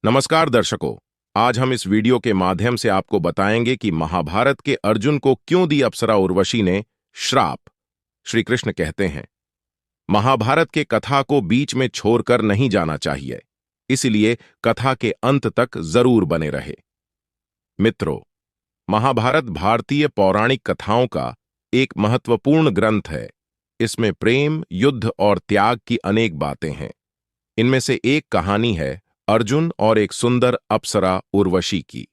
नमस्कार दर्शकों। आज हम इस वीडियो के माध्यम से आपको बताएंगे कि महाभारत के अर्जुन को क्यों दी अप्सरा उर्वशी ने श्राप। श्री कृष्ण कहते हैं, महाभारत के कथा को बीच में छोड़कर नहीं जाना चाहिए, इसलिए कथा के अंत तक जरूर बने रहे। मित्रों, महाभारत भारतीय पौराणिक कथाओं का एक महत्वपूर्ण ग्रंथ है। इसमें प्रेम, युद्ध और त्याग की अनेक बातें हैं। इनमें से एक कहानी है अर्जुन और एक सुंदर अप्सरा उर्वशी की।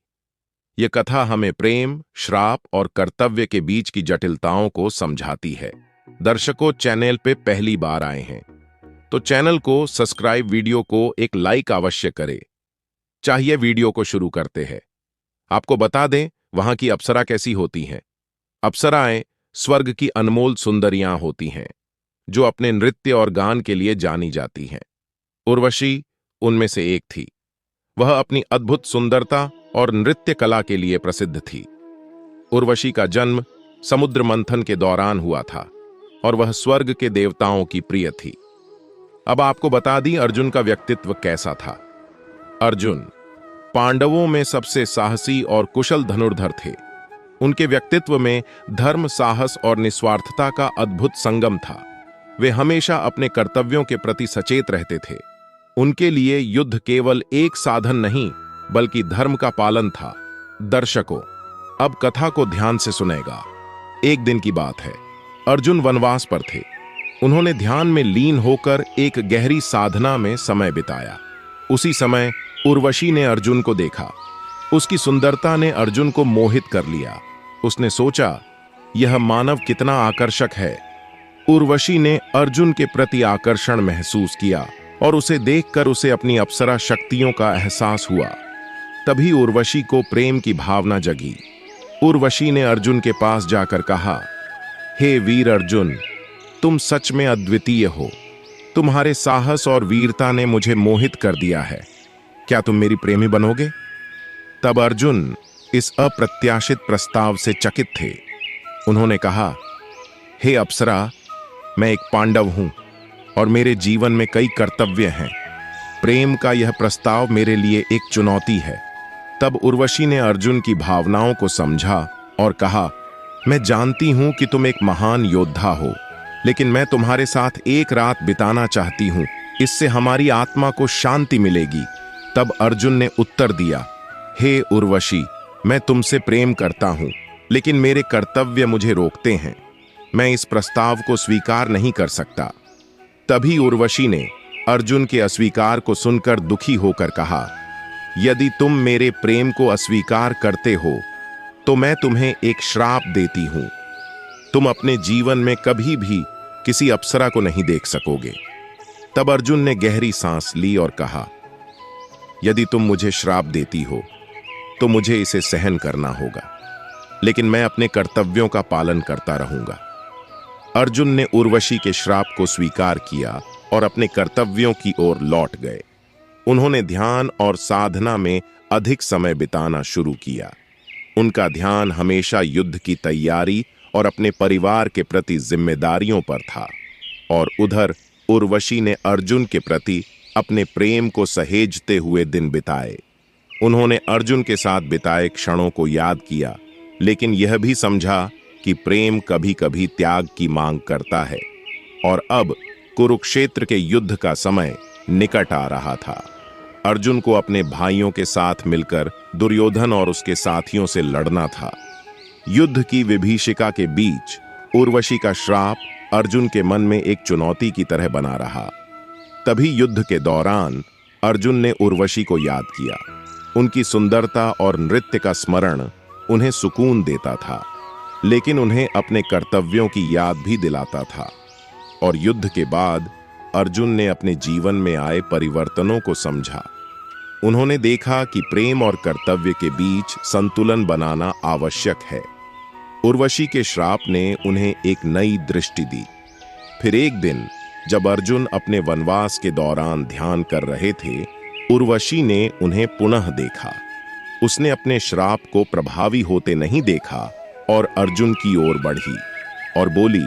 यह कथा हमें प्रेम, श्राप और कर्तव्य के बीच की जटिलताओं को समझाती है। दर्शकों, चैनल पे पहली बार आए हैं तो चैनल को सब्सक्राइब, वीडियो को एक लाइक अवश्य करें। चाहिए वीडियो को शुरू करते हैं। आपको बता दें वहां की अप्सरा कैसी होती हैं। अप्सराएं स्वर्ग की अनमोल सुंदरियां होती हैं जो अपने नृत्य और गान के लिए जानी जाती हैं। उर्वशी उनमें से एक थी। वह अपनी अद्भुत सुंदरता और नृत्य कला के लिए प्रसिद्ध थी। उर्वशी का जन्म समुद्र मंथन के दौरान हुआ था और वह स्वर्ग के देवताओं की प्रिय थी। अब आपको बता दी अर्जुन का व्यक्तित्व कैसा था। अर्जुन पांडवों में सबसे साहसी और कुशल धनुर्धर थे। उनके व्यक्तित्व में धर्म, साहस और निस्वार्थता का अद्भुत संगम था। वे हमेशा अपने कर्तव्यों के प्रति सचेत रहते थे। उनके लिए युद्ध केवल एक साधन नहीं बल्कि धर्म का पालन था। दर्शकों, अब कथा को ध्यान से सुनेगा। एक दिन की बात है, अर्जुन वनवास पर थे। उन्होंने ध्यान में लीन होकर एक गहरी साधना में समय बिताया। उसी समय उर्वशी ने अर्जुन को देखा। उसकी सुंदरता ने अर्जुन को मोहित कर लिया। उसने सोचा, यह मानव कितना आकर्षक है। उर्वशी ने अर्जुन के प्रति आकर्षण महसूस किया और उसे देखकर उसे अपनी अप्सरा शक्तियों का एहसास हुआ। तभी उर्वशी को प्रेम की भावना जगी। उर्वशी ने अर्जुन के पास जाकर कहा, हे वीर अर्जुन, तुम सच में अद्वितीय हो। तुम्हारे साहस और वीरता ने मुझे मोहित कर दिया है। क्या तुम मेरी प्रेमी बनोगे? तब अर्जुन इस अप्रत्याशित प्रस्ताव से चकित थे। उन्होंने कहा, हे अप्सरा, मैं एक पांडव हूं और मेरे जीवन में कई कर्तव्य हैं। प्रेम का यह प्रस्ताव मेरे लिए एक चुनौती है। तब उर्वशी ने अर्जुन की भावनाओं को समझा और कहा, मैं जानती हूं कि तुम एक महान योद्धा हो, लेकिन मैं तुम्हारे साथ एक रात बिताना चाहती हूं। इससे हमारी आत्मा को शांति मिलेगी। तब अर्जुन ने उत्तर दिया, हे उर्वशी, मैं तुमसे प्रेम करता हूं, लेकिन मेरे कर्तव्य मुझे रोकते हैं। मैं इस प्रस्ताव को स्वीकार नहीं कर सकता। तभी उर्वशी ने अर्जुन के अस्वीकार को सुनकर दुखी होकर कहा, यदि तुम मेरे प्रेम को अस्वीकार करते हो तो मैं तुम्हें एक श्राप देती हूं। तुम अपने जीवन में कभी भी किसी अप्सरा को नहीं देख सकोगे। तब अर्जुन ने गहरी सांस ली और कहा, यदि तुम मुझे श्राप देती हो तो मुझे इसे सहन करना होगा, लेकिन मैं अपने कर्तव्यों का पालन करता रहूंगा। अर्जुन ने उर्वशी के श्राप को स्वीकार किया और अपने कर्तव्यों की ओर लौट गए। उन्होंने ध्यान और साधना में अधिक समय बिताना शुरू किया। उनका ध्यान हमेशा युद्ध की तैयारी और अपने परिवार के प्रति जिम्मेदारियों पर था। और उधर उर्वशी ने अर्जुन के प्रति अपने प्रेम को सहेजते हुए दिन बिताए। उन्होंने अर्जुन के साथ बिताए क्षणों को याद किया, लेकिन यह भी समझा कि प्रेम कभी कभी त्याग की मांग करता है। और अब कुरुक्षेत्र के युद्ध का समय निकट आ रहा था। अर्जुन को अपने भाइयों के साथ मिलकर दुर्योधन और उसके साथियों से लड़ना था। युद्ध की विभीषिका के बीच उर्वशी का श्राप अर्जुन के मन में एक चुनौती की तरह बना रहा। तभी युद्ध के दौरान अर्जुन ने उर्वशी को याद किया। उनकी सुंदरता और नृत्य का स्मरण उन्हें सुकून देता था, लेकिन उन्हें अपने कर्तव्यों की याद भी दिलाता था। और युद्ध के बाद अर्जुन ने अपने जीवन में आए परिवर्तनों को समझा। उन्होंने देखा कि प्रेम और कर्तव्य के बीच संतुलन बनाना आवश्यक है। उर्वशी के श्राप ने उन्हें एक नई दृष्टि दी। फिर एक दिन जब अर्जुन अपने वनवास के दौरान ध्यान कर रहे थे, उर्वशी ने उन्हें पुनः देखा। उसने अपने श्राप को प्रभावी होते नहीं देखा और अर्जुन की ओर बढ़ी और बोली,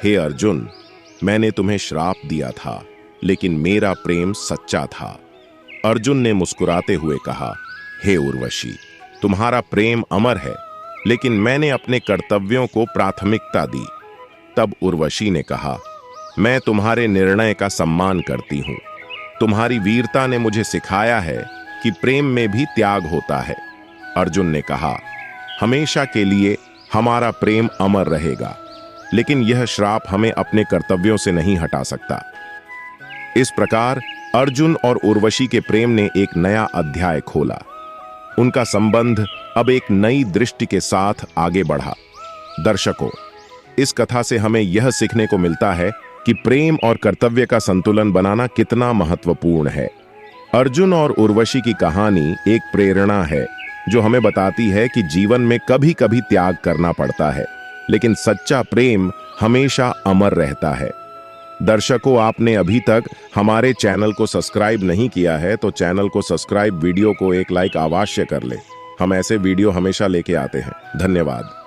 हे अर्जुन, मैंने तुम्हें श्राप दिया था, लेकिन मेरा प्रेम सच्चा था। अर्जुन ने मुस्कुराते हुए कहा, हे उर्वशी, तुम्हारा प्रेम अमर है, लेकिन मैंने अपने कर्तव्यों को प्राथमिकता दी। तब उर्वशी ने कहा, मैं तुम्हारे निर्णय का सम्मान करती हूं। तुम्हारी वीरता ने मुझे सिखाया है कि प्रेम में भी त्याग होता है। अर्जुन ने कहा, हमेशा के लिए हमारा प्रेम अमर रहेगा, लेकिन यह श्राप हमें अपने कर्तव्यों से नहीं हटा सकता। इस प्रकार अर्जुन और उर्वशी के प्रेम ने एक नया अध्याय खोला। उनका संबंध अब एक नई दृष्टि के साथ आगे बढ़ा। दर्शकों, इस कथा से हमें यह सीखने को मिलता है कि प्रेम और कर्तव्य का संतुलन बनाना कितना महत्वपूर्ण है। अर्जुन और उर्वशी की कहानी एक प्रेरणा है जो हमें बताती है कि जीवन में कभी कभी त्याग करना पड़ता है, लेकिन सच्चा प्रेम हमेशा अमर रहता है। दर्शकों, आपने अभी तक हमारे चैनल को सब्सक्राइब नहीं किया है तो चैनल को सब्सक्राइब, वीडियो को एक लाइक अवश्य कर ले। हम ऐसे वीडियो हमेशा लेके आते हैं। धन्यवाद।